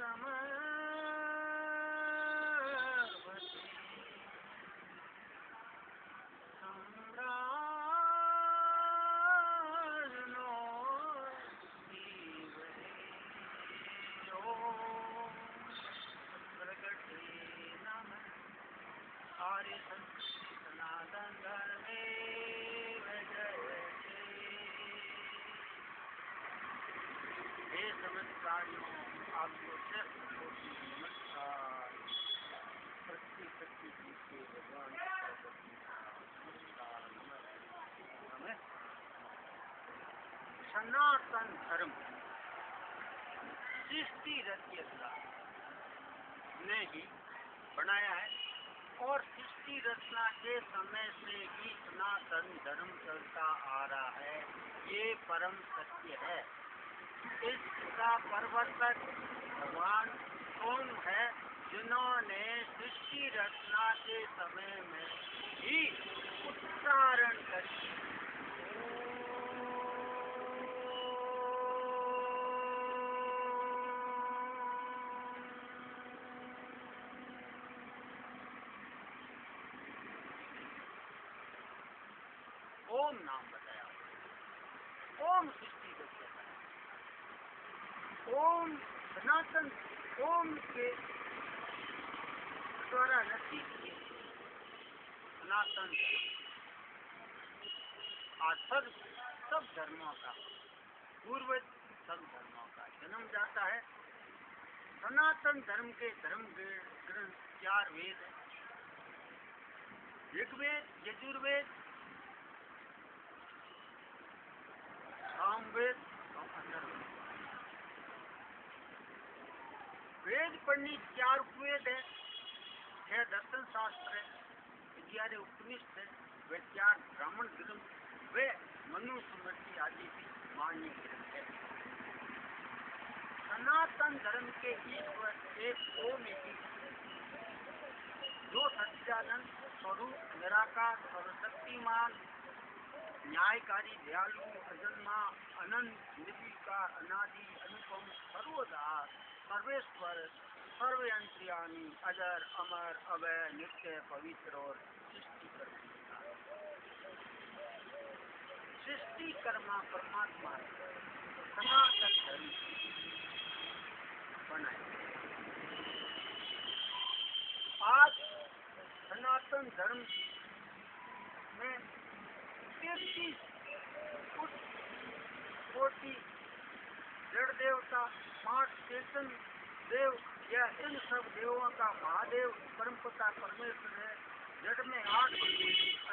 समरवती सम्राजनो जीवयो प्रगटे नमः आर्य संस्कृति सनातन धर्मे जयते। हे समस्त प्राणियों आपको श्रेष्ठ कोटि नमस्कार। शक्ति शक्ति जी के भगवान नमस्कार नमः। सनातन धर्म सृष्टि रचयिता ने ही बनाया है और सृष्टि रचना के समय से ही सनातन धर्म चलता आ रहा है। ये परम सत्य है। इसका प्रवर्तक भगवान कौन है? जिन्होंने सृष्टि रचना के समय में ही उच्चारण करी ओम नाम बताया। ओम सृष्टि रचना, ओम सनातन, ओम के द्वारा रचित सनातन आज सब धर्मों का पूर्वज सब धर्मों का जन्म जाता है। सनातन धर्म के धर्म ग्रंथ 4 वेद है। ऋग्वेद, यजुर्वेद, सामवेद और अथर्ववेद। वेद पढ़नी 4 उपवेद है, 6 दर्शन शास्त्र है, 11 उपनिषद है, वे 4 ब्राह्मण ग्रंथ, वे मनुस्मृति आदि भी मान्य ग्रंथ है। सनातन धर्म के ईश्वर एक ओम ही जो सच्चिदानंद स्वरूप निराकार सर्वशक्तिमान न्यायकारी दयालु अजन्मा अनंत निर्विकार अनादि अनुपम सर्वोदार सर्वेश्वर सर्वयंत्रियामी अजर अमर अभय नित्य पवित्र और सृष्टि कर्मा परमात्मा सनातन धर्म बनाए। आज सनातन धर्म में 33 कोटि जड़ देवता, 5 चेतन देव या इन सब देवों का महादेव परमपिता परमेश्वर है। जड़ में 8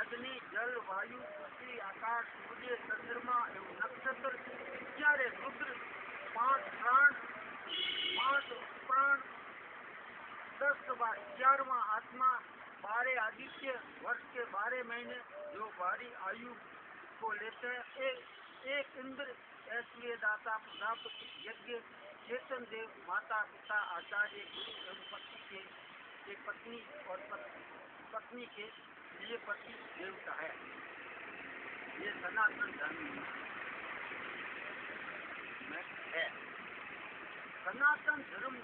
अग्नि जल वायु पृथ्वी आकाश सूर्य चंद्रमा एवं नक्षत्र, 11 रुद्र, 5 प्राण, 5 प्राण, 10 11वां आत्मा, 12 आदित्य, वर्ष के 12 महीने जो बारी आयु को लेते हैं, एक इंद्र, ऐश्वर्य दाता, प्रजापति, यज्ञ, चेतन देव, माता पिता आचार्य गुरु एवं पत्नी और पत्नी के लिए पति देवता है। ये सनातन धर्म में है। सनातन धर्म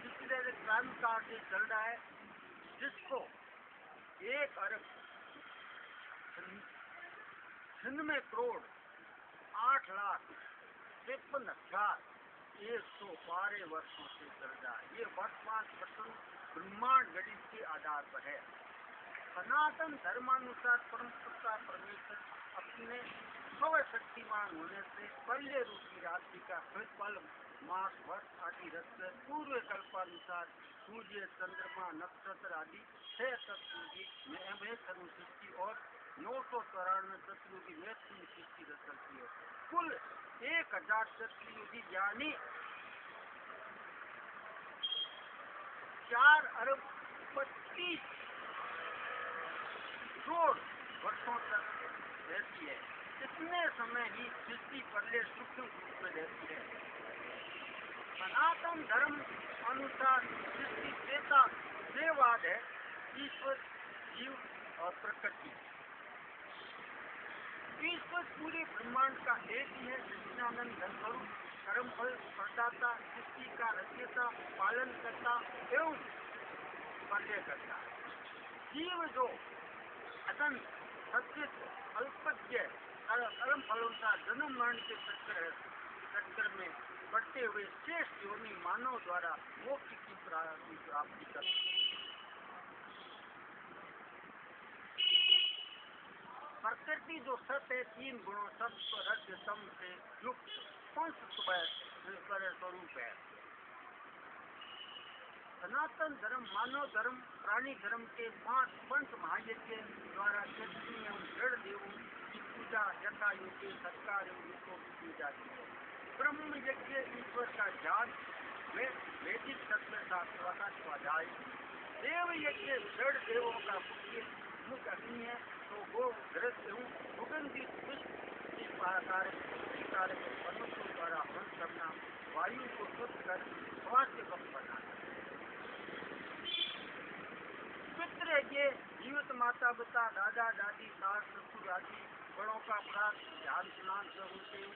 पिछले क्रांतिकाल से चल रहा है, जिसको 1 अरब 96 करोड़ 8,53,112 वर्षों से चल रहा है। ये वर्तमान प्रसन्न ब्रह्मांड गणित के आधार पर है। सनातन धर्मानुसार परमपिता परमेश्वर अपने सर्वशक्तिमान होने से पहले रूपी रात्रि का फल मास वर्ष आदि रखकर पूर्व कल्पानुसार सूर्य चंद्रमा नक्षत्र आदि 6 सतयुगी में सृष्टि और 994 सतयुगी में सृष्टि रचती है। कुल 1000 सतयुगी यानी 4 अरब 25 करोड़ वर्षों तक रहती है। इतने समय ही सृष्टि पहले सूक्ष्म रूप में रहती है। सनातन धर्म अनुसार सृष्टि त्रेता देववाद है, ईश्वर जीव और प्रकृति। ईश्वर पूरे ब्रह्मांड का एक ही है, सच्चिदानंद धर्म स्वरूप कर्म फल प्रदाता, सृष्टि का रचयिता, पालन करता एवं प्रलय करता। जीव जो अतंत सत्वित अल्पज्ञ कर्म फलों का जन्म मरण के चक्कर में बढ़ते हुए श्रेष्ठ योनि मानव द्वारा मोक्ष की प्राप्ति करते। प्रकृति जो सत है, तीन गुणों सत्व रज तम से युक्त पंच स्वरूप है। सनातन धर्म मानव धर्म प्राणी धर्म के 5 पंच महायज्ञ द्वारा चेतनी एवं जड़ देवों की पूजा यथा योग्य सत्कार एवं उनको की जाती है। ब्रह्म यज्ञ ईश्वर का ज्ञान, वैदिक तत्व का स्वाध्याय। देव यज्ञ जड़ देवों का मुख्य अग्नि है, तो वो घृत एवं सुगंधित पुष्प मनुष्यों द्वारा हवन करना, वायु को शुद्ध कर स्वास्थ्य वक्त बनाना। पितृ यज्ञ जीवित माता पिता दादा दादी सास ससुर आदि बड़ों का प्राप्त ध्यान स्नान से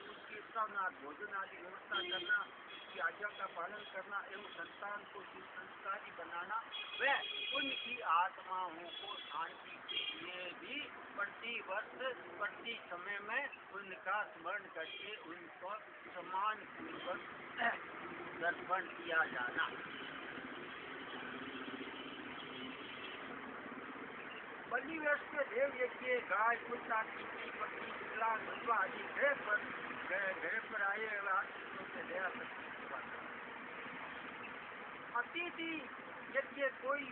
उसके साथ भोजन आदि व्यवस्था करना, उसकी आज्ञा का पालन करना एवं संतान को संस्कारी बनाना व उनकी आत्माओं को शांति के लिए भी प्रतिवर्ष प्रति समय में उनका स्मरण करके उनको सम्मान पूर्वक दर्पण किया जाना। बलिवेश के देव यज्ञ गाय कुत्ता कीटी पक्षी चिल्ला मलबा आदि घर पर आए आत्मों से दया शक्ति अतिथि यज्ञ कोई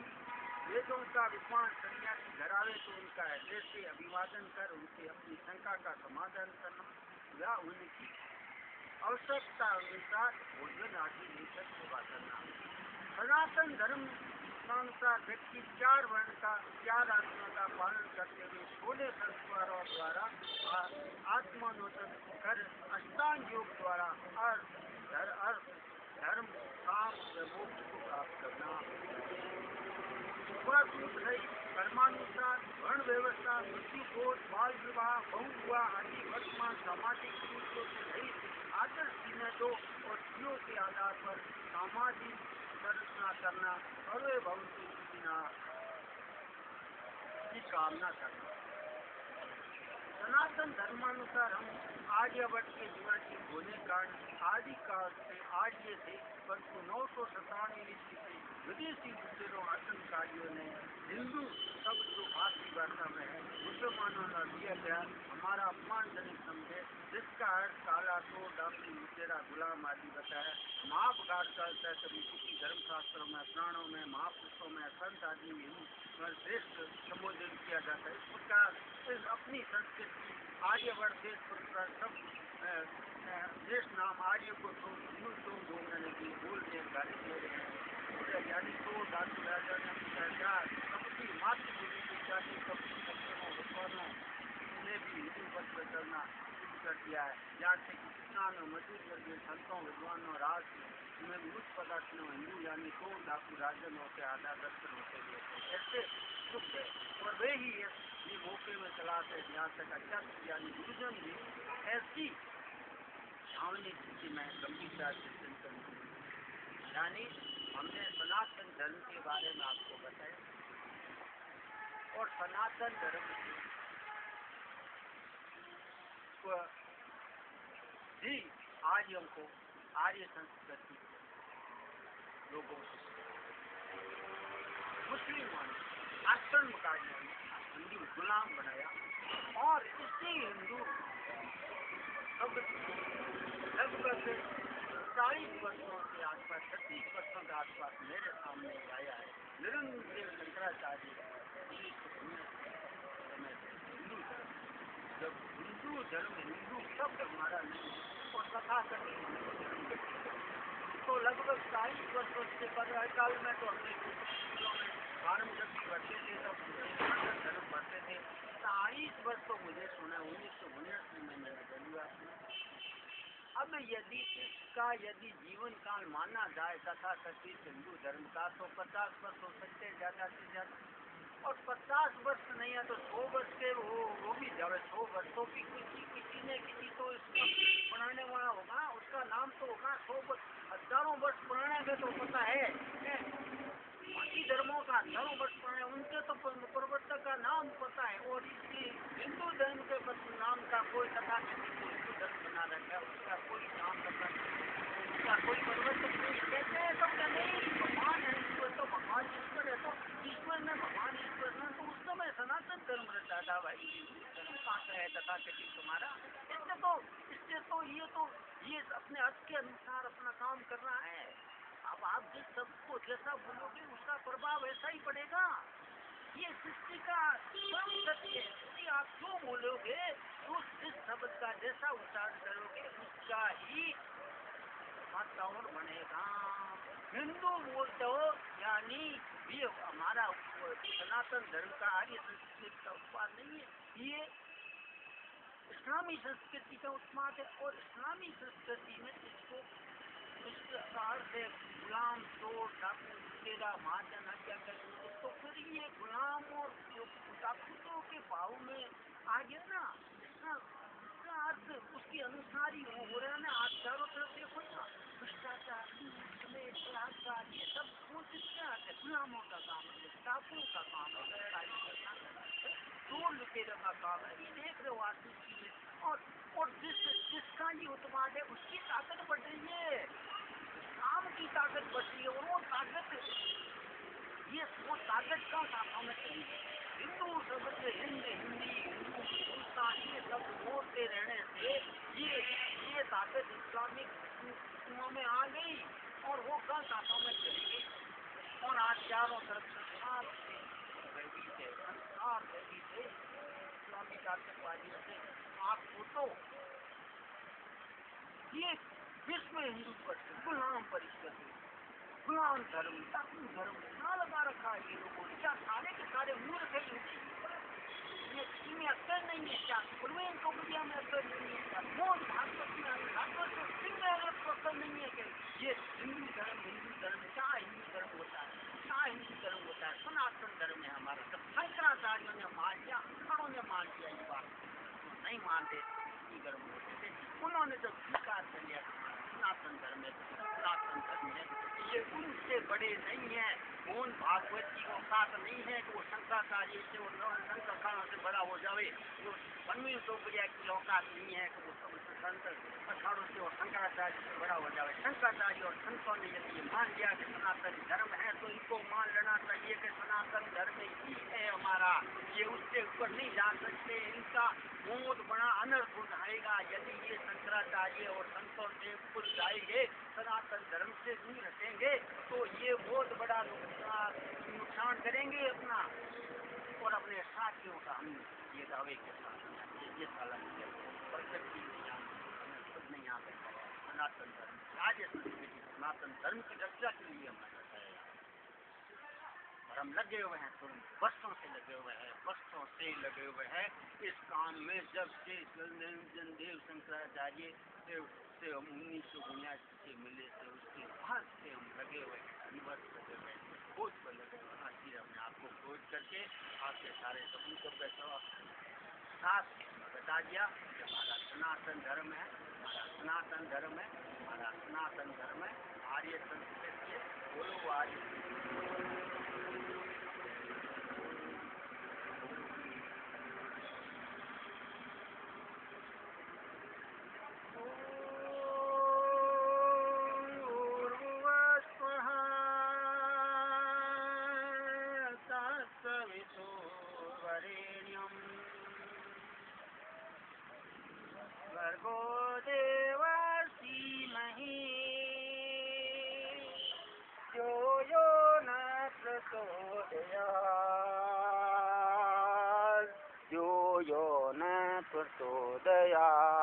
वेदों का विद्वान सन्यासी घर आवे तो उनका हृदय से अभिवादन कर उनसे अपनी शंका का समाधान करना या उनकी आवश्यकता अनुसार भोजन आदि लेकर सेवा करना। सनातन धर्म अनुसार व्यक्ति 4 वर्ण का 4 आत्मा का पालन करते हुए 16 संस्कारों द्वारा आत्मानोदन कर अष्टांग योग द्वारा अर्थ धर्म काम व मोक्ष को प्राप्त करना। कर्मानुसार वर्ण व्यवस्था, मृत्यु कोष, बाल विवाह, बहु विवाह आदि वर्तमान सामाजिक सूत्रों से रहित आदर्श सीमेतों और स्त्रियों के आधार पर सामाजिक संरचना करना और वे भविष्य की कामना करना। सनातन धर्मानुसार हम आर्यभट्ट के जीवन के होने कारण आदिकाल से आज ये थे, परंतु 997 ईस्वी से विदेशी दूसरों आतंककारियों ने हिंदू शब्द जो भारतीय भाषा में है मुसलमानों ने दिया गया हमारा अपमानजनक समझे, जिसका अर्थ काला तो डाकू लुटेरा गुलाम आदि बताया। महापकार का कभी किसी धर्मशास्त्रों में प्राणों में महापुरुषों में संत आदि में श्रेष्ठ संबोधन किया जाता है। इस प्रकार अपनी संस्कृति आर्यवर्त देश पर सब देश नाम आर्य को तो हिंदू तो बोलने की बोलने गाली दे रहे हैं, यानी तो डाकू राजा ने अपनी मातृभूमि की जाति कपड़ी बच्चों भगवानों ने भी हिंदू वस्त्र करना शुरू कर दिया है। यहाँ से किसान और मजदूर वर्ग संतों विद्वानों राज में मृत पदार्थ में हिंदू यानी तो डाकू राजनों के आधा दर्शन होते हुए ऐसे सुख है और वे ही ये मौके में चलाते यहाँ तक अध्यात्म यानी गुरुजन भी ऐसी भावनी स्थिति में गंभीरता से चिंतन यानी हमने सनातन धर्म के बारे में आपको बताया और सनातन धर्म भी आर्यों को आर्य संस्कृति लोगों को मुस्लिम आक्रमणकारियों ने हिंदू गुलाम बनाया और इसी हिंदू लगभग 40 वर्षों के आसपास 36 वर्षों के आसपास मेरे सामने आया है। निरंतर शंकराचार्य हिंदू धर्म जब हिंदू धर्म हिंदू शब्द हमारा नहीं और तथाकथित तो लगभग 40 वर्षों से काल में तो हमने स्कूलों में फार्म जब भी भरते थे तब धर्म भरते थे। 40 वर्ष तो मुझे सुना 1919 में मैंने पहली बार सुना। अब यदि जीवन काल माना जाए तथा कथित हिंदू धर्म का तो 50 वर्ष हो सकते हैं ज्यादा से ज्यादा और 50 वर्ष नहीं है तो 100 वर्ष के वो भी जाए 100 वर्षों की किसी ने किसी तो इसको बनाने वाला होगा उसका नाम तो होगा 100 हजारों वर्ष पुराने में तो पता है, बाकी धर्मों का हजारों वर्ष पुराने, उनके तो प्रवर्तक का नाम पता है। और इसी हिंदू धर्म के नाम का कोई कथा हिंदू धर्म बना रखा है, उसका कोई नाम पता नहीं, उसका कोई प्रवर्तक नहीं। कहते हैं तो नहीं भगवान है, ईश्वर तो भगवान ईश्वर है, तो ईश्वर में भगवान ईश्वर में तो उस समय सनातन धर्म रहता था भाई। हिंदू धर्म कहाँ है तथा कथी तुम्हारा? इससे तो ये अपने हद के अनुसार अपना काम कर रहा है। अब आप जिस शब्द को जैसा बोलोगे उसका प्रभाव ऐसा ही पड़ेगा। ये सृष्टि का परम सत्य है। यदि आप जो बोलोगे तो जिस शब्द का जैसा उच्चारण करोगे उसका ही वातावरण बनेगा। हिंदू बोलते हो यानी ये हमारा सनातन धर्म का आर्य संस्कृति का उत्पाद नहीं है, ये इस्लामी संस्कृति का उत्पाद है। और इस्लामी संस्कृति में इसको इस प्रकार से गुलाम चोर डाकू तेरा महाजन हत्या करेंगे तो फिर ये गुलाम और डाकू के भाव में आ गया ना। इसका अर्थ उसके अनुसार ही हो रहा है ना। आप चारों तरफ देखो ना, भ्रष्टाचार, बलात्कार, ये सब वो किसका अर्थ है? गुलामों का काम है, डाकुओं का काम है, चोर लुटेरों का काम है। ये देख रहे हो आप चीजें। और जिसका ये उत्पाद है उसकी ताकत बढ़ रही है, काम की ताकत बढ़ रही है। और वो ताकत का ताकत में हिंदू शब्द से हिंदी हिंदुस्तान ये सब बोलते रहने से ये ताकत इस्लामिक में आ गई और वो कल ताकों में चली गई। और आज चारों तरफ संसार से इस्लामिक आतंकवादियों से आपको तो ये विश्व हिंदू पर गुलाम परिषद, गुलाम धर्म, डाकू धर्म ना लगा रखा है ये लोगों ने। क्या सारे के सारे मूर्ख है? ये इनमें अक्सर नहीं है क्या? पूर्वेन कौमुदिया में अक्सर नहीं है क्या? मोहन भागवत में सिंह में अक्सर नहीं है कि ये हिंदू धर्म क्या हिंदू धर्म होता है? क्या हिंदू धर्म होता है? सनातन धर्म है हमारा। सब शंकराचार्यों ने मान लिया, खड़ों ने मान लिया, ये बात नहीं मानते हिंदू धर्म होते थे। उन्होंने जब स्वीकार कर लिया सनातन धर्म है, ये उनसे बड़े नहीं है। मोहन भागवत की औकात नहीं है कि वो शंकराचार्य से और शंकराचार्य से बड़ा हो जावे। वो परवीन चौपड़िया की औकात नहीं है कि वो संत अखाड़ों से और शंकराचार्य से बड़ा हो जावे। शंकराचार्य और संतों ने यदि मान लिया कि सनातन धर्म है तो इनको मान लेना चाहिए कि सनातन धर्म ही है हमारा, ये उससे ऊपर नहीं जा सकते। इनका बहुत बड़ा अनर्थ हो जाएगा यदि ये शंकराचार्य और संतों से ऊपर जाएंगे, सनातन धर्म से दूर हटेंगे तो ये बहुत बड़ा नुकसान करेंगे अपना और अपने साथियों का। हम ये दावे के साथ ये साला प्रकृति नहीं आ सकता है। सनातन धर्म आज सनातन धर्म की रक्षा के लिए हमने बताया और हम लगे हुए हैं, वर्षों से लगे हुए हैं इस काम में। जब से जन्मदेव शंकराचार्य से हम 1979 से मिले थे उसके बाद से हम लगे हुए हैं, वर्ष लगे हुए हैं, खोज पर लगे हुए हैं। फिर हमने आपको खोज करके आपके सारे सबूतों के साथ बता दिया कि हमारा सनातन धर्म है, आर्य संस्कृति है। बोलो आर्य। भर्गो देवस्य धीमहि यो न प्रचोदयात्।